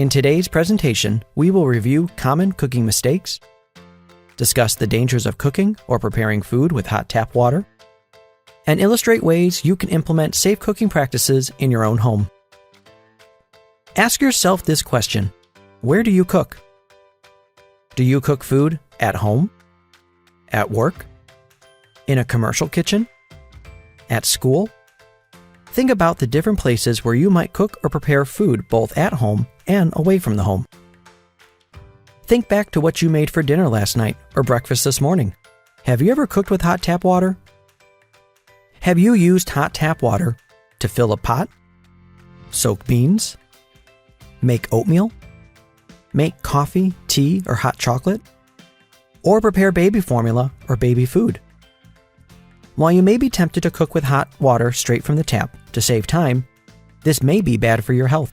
In today's presentation, we will review common cooking mistakes, discuss the dangers of cooking or preparing food with hot tap water, and illustrate ways you can implement safe cooking practices in your own home. Ask yourself this question: where do you cook? Do you cook food at home, at work, in a commercial kitchen, at school? Think about the different places where you might cook or prepare food both at home and away from the home. Think back to what you made for dinner last night or breakfast this morning. Have you ever cooked with hot tap water? Have you used hot tap water to fill a pot, soak beans, make oatmeal, make coffee, tea, or hot chocolate, or prepare baby formula or baby food? While you may be tempted to cook with hot water straight from the tap to save time, this may be bad for your health.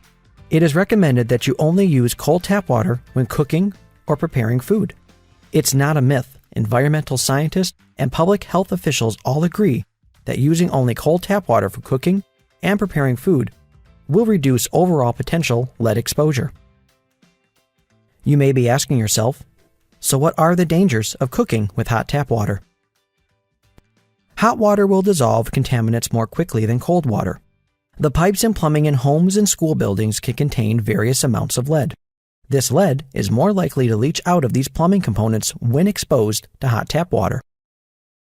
It is recommended that you only use cold tap water when cooking or preparing food. It's not a myth. Environmental scientists and public health officials all agree that using only cold tap water for cooking and preparing food will reduce overall potential lead exposure. You may be asking yourself, so what are the dangers of cooking with hot tap water? Hot water will dissolve contaminants more quickly than cold water. The pipes and plumbing in homes and school buildings can contain various amounts of lead. This lead is more likely to leach out of these plumbing components when exposed to hot tap water.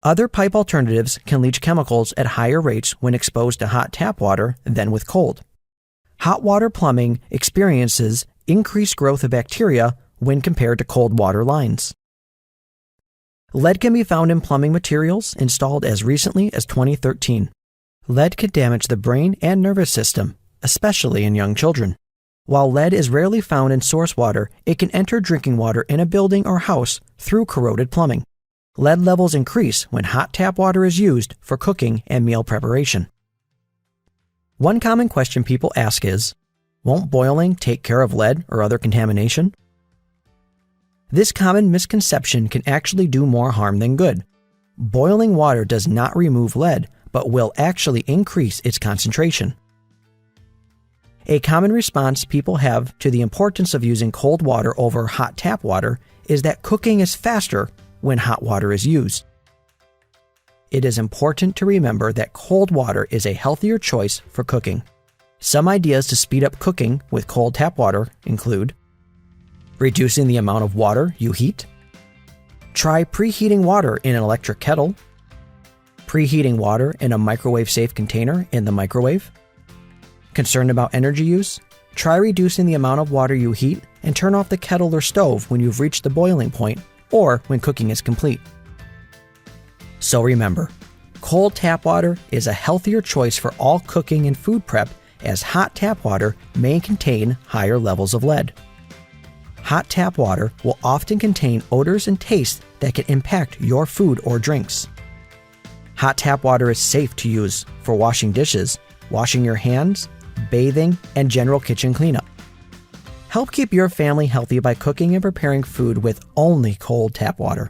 Other pipe alternatives can leach chemicals at higher rates when exposed to hot tap water than with cold. Hot water plumbing experiences increased growth of bacteria when compared to cold water lines. Lead can be found in plumbing materials installed as recently as 2013. Lead can damage the brain and nervous system, especially in young children. While lead is rarely found in source water, it can enter drinking water in a building or house through corroded plumbing. Lead levels increase when hot tap water is used for cooking and meal preparation. One common question people ask is, won't boiling take care of lead or other contamination? This common misconception can actually do more harm than good. Boiling water does not remove lead, but will actually increase its concentration. A common response people have to the importance of using cold water over hot tap water is that cooking is faster when hot water is used. It is important to remember that cold water is a healthier choice for cooking. Some ideas to speed up cooking with cold tap water include reducing the amount of water you heat, try preheating water in an electric kettle, preheating water in a microwave-safe container in the microwave. Concerned about energy use? Try reducing the amount of water you heat and turn off the kettle or stove when you've reached the boiling point or when cooking is complete. So remember, cold tap water is a healthier choice for all cooking and food prep, as hot tap water may contain higher levels of lead. Hot tap water will often contain odors and tastes that can impact your food or drinks. Hot tap water is safe to use for washing dishes, washing your hands, bathing, and general kitchen cleanup. Help keep your family healthy by cooking and preparing food with only cold tap water.